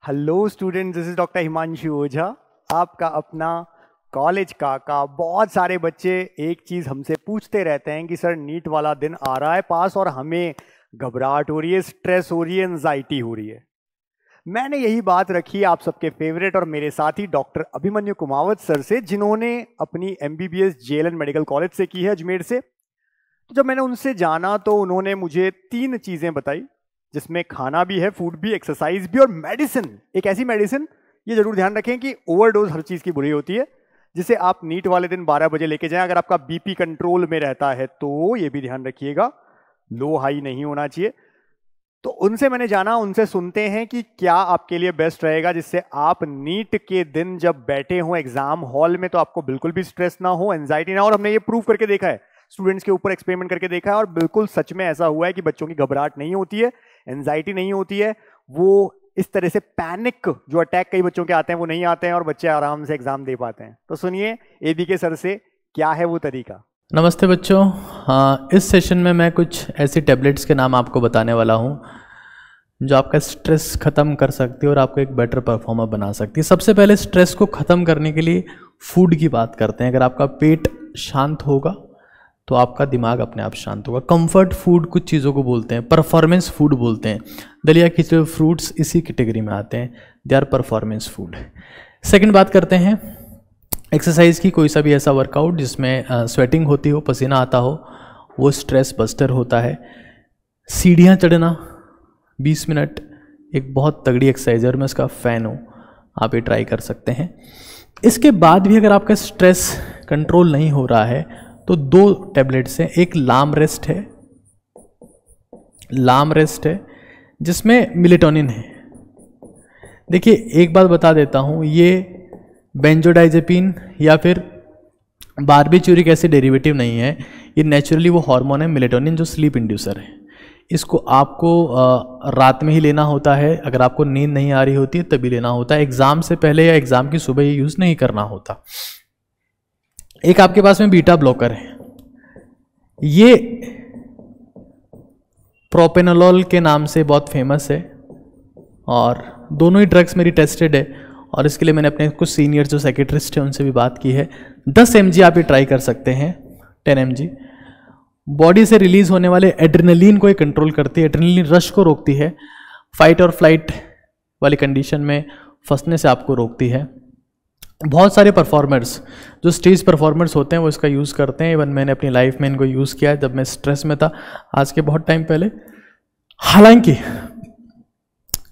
Hello student, this is doctor Himanshu Ojha, आपका अपना college का। बहुत सारे बच्चे एक चीज हमसे पूछते रहते हैं कि सर नीट वाला दिन आ रहा है पास और हमें घबराहट हो रही है, स्ट्रेस हो रही है, एंजाइटी हो रही है। मैंने यही बात रखी आप सबके फेवरेट और मेरे साथी डॉक्टर अभिमन्यु कुमावत सर से, जिन्होंने अपनी एमबीबीएस जेएलएन मेडिकल कॉलेज से की है, अजमेर से। तो जब मैंने उनसे जाना तो उन्होंने मुझे 3 चीजें बताई, जिसमें खाना भी है, फूड भी, एक्सरसाइज भी और मेडिसिन। एक ऐसी मेडिसिन, ये जरूर ध्यान रखें कि ओवरडोज हर चीज की बुरी होती है, जिसे आप नीट वाले दिन 12 बजे लेके जाएं। अगर आपका बीपी कंट्रोल में रहता है तो ये भी ध्यान रखिएगा, लो हाई नहीं होना चाहिए। तो उनसे मैंने जाना, उनसे सुनते हैं कि क्या आपके लिए बेस्ट रहेगा, जिससे आप नीट के दिन जब बैठे हो एग्जाम हॉल में तो आपको बिल्कुल भी स्ट्रेस ना हो, एंजाइटी ना हो। और हमने ये प्रूव करके देखा है, स्टूडेंट्स के ऊपर एक्सपेरिमेंट करके देखा है और बिल्कुल सच में ऐसा हुआ है कि बच्चों की घबराहट नहीं होती है, एंजाइटी नहीं होती है। वो इस तरह से पैनिक जो अटैक कई बच्चों के आते हैं वो नहीं आते हैं और बच्चे आराम से एग्जाम दे पाते हैं। तो सुनिए एबीके सर से क्या है वो तरीका। नमस्ते बच्चों। हाँ, इस सेशन में मैं कुछ ऐसी टैबलेट्स के नाम आपको बताने वाला हूँ जो आपका स्ट्रेस ख़त्म कर सकती है और आपको एक बेटर परफॉर्मर बना सकती है। सबसे पहले स्ट्रेस को ख़त्म करने के लिए फूड की बात करते हैं। अगर आपका पेट शांत होगा तो आपका दिमाग अपने आप शांत होगा। कंफर्ट फूड कुछ चीज़ों को बोलते हैं, परफॉर्मेंस फूड बोलते हैं। दलिया खिचड़े फ्रूट्स इसी कैटेगरी में आते हैं, they are performance food. Second बात करते हैं एक्सरसाइज की। कोई सा भी ऐसा वर्कआउट जिसमें स्वेटिंग होती हो, पसीना आता हो, वो स्ट्रेस बस्टर होता है। सीढ़ियाँ चढ़ना 20 मिनट एक बहुत तगड़ी एक्सरसाइज है और मैं उसका फ़ैन हूँ, आप ये ट्राई कर सकते हैं। इसके बाद भी अगर आपका स्ट्रेस कंट्रोल नहीं हो रहा है तो 2 टैबलेट्स हैं। एक लाम रेस्ट है जिसमें मेलेटोनिन है। देखिए एक बात बता देता हूँ, ये बेंजोडाइजेपिन या फिर बारबिट्यूरिक एसिड डेरिवेटिव नहीं है, ये नेचुरली वो हार्मोन है मेलेटोनिन जो स्लीप इंड्यूसर है। इसको आपको रात में ही लेना होता है, अगर आपको नींद नहीं आ रही होती है तभी लेना होता है। एग्ज़ाम से पहले या एग्ज़ाम की सुबह ये यूज़ नहीं करना होता। एक आपके पास में बीटा ब्लॉकर है, ये प्रोपेनोलॉल के नाम से बहुत फेमस है और दोनों ही ड्रग्स मेरी टेस्टेड है और इसके लिए मैंने अपने कुछ सीनियर जो साइकेट्रिस्ट हैं उनसे भी बात की है। 10 mg आप ये ट्राई कर सकते हैं। 10 mg बॉडी से रिलीज होने वाले एड्रेनलिन को ये कंट्रोल करती है, एड्रेनलिन रश को रोकती है, फाइट और फ्लाइट वाली कंडीशन में फंसने से आपको रोकती है। बहुत सारे परफॉर्मर्स जो स्टेज परफॉर्मर्स होते हैं वो इसका यूज़ करते हैं। इवन मैंने अपनी लाइफ में इनको यूज़ किया है जब मैं स्ट्रेस में था, आज के बहुत टाइम पहले। हालांकि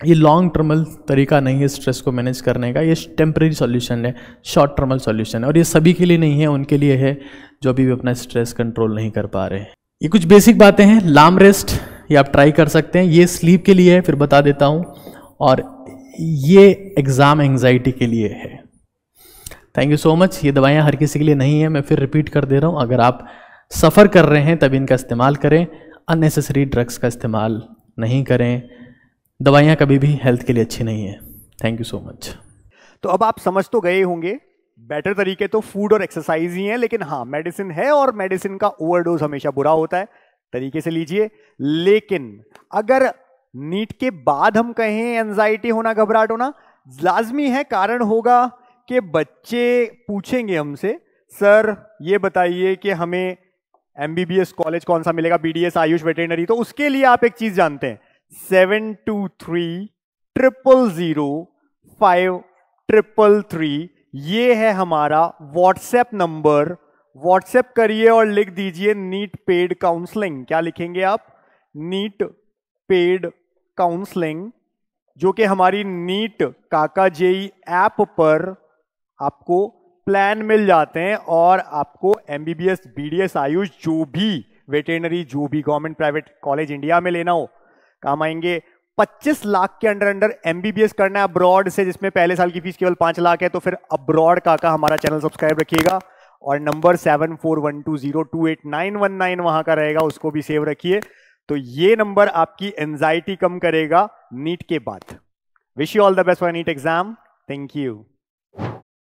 ये लॉन्ग टर्मल तरीका नहीं है स्ट्रेस को मैनेज करने का, ये टेम्परेरी सॉल्यूशन है, शॉर्ट टर्मल सॉल्यूशन है और ये सभी के लिए नहीं है, उनके लिए है जो अभी भी अपना स्ट्रेस कंट्रोल नहीं कर पा रहे हैं। ये कुछ बेसिक बातें हैं। लाम रेस्ट ये आप ट्राई कर सकते हैं, ये स्लीप के लिए है, फिर बता देता हूँ, और ये एग्ज़ाम एंग्जाइटी के लिए है। Thank you so much. ये दवाइयाँ हर किसी के लिए नहीं है, मैं फिर रिपीट कर दे रहा हूँ। अगर आप सफ़र कर रहे हैं तभी इनका इस्तेमाल करें, अननेसेसरी ड्रग्स का इस्तेमाल नहीं करें। दवाइयाँ कभी भी हेल्थ के लिए अच्छी नहीं है। Thank you so much. तो अब आप समझ तो गए होंगे, बेटर तरीके तो फूड और एक्सरसाइज ही हैं, लेकिन हाँ मेडिसिन है और मेडिसिन का ओवरडोज हमेशा बुरा होता है, तरीके से लीजिए। लेकिन अगर नीट के बाद हम कहें एंजाइटी होना, घबराहट होना, लाजमी है, कारण होगा कि बच्चे पूछेंगे हमसे, सर ये बताइए कि हमें एमबीबीएस कॉलेज कौन सा मिलेगा, बीडीएस, आयुष, वेटरनरी। तो उसके लिए आप एक चीज जानते हैं, 72300533, ये है हमारा व्हाट्सएप नंबर। व्हाट्सएप करिए और लिख दीजिए नीट पेड काउंसलिंग। क्या लिखेंगे आप? नीट पेड काउंसलिंग, जो कि हमारी नीट काका जेई ऐप पर आपको प्लान मिल जाते हैं और आपको एमबीबीएस, बीडीएस, आयुष, जो भी वेटरनरी, जो भी गवर्नमेंट प्राइवेट कॉलेज इंडिया में लेना हो काम आएंगे। 25 लाख के अंडर एमबीबीएस करना है अब्रॉड से, जिसमें पहले साल की फीस केवल 5 लाख है, तो फिर अब्रॉड काका हमारा चैनल सब्सक्राइब रखिएगा और नंबर 7412028919 वहां का रहेगा, उसको भी सेव रखिए। तो ये नंबर आपकी एंजाइटी कम करेगा नीट के बाद। Wish you all the best for NEET exam. Thank you.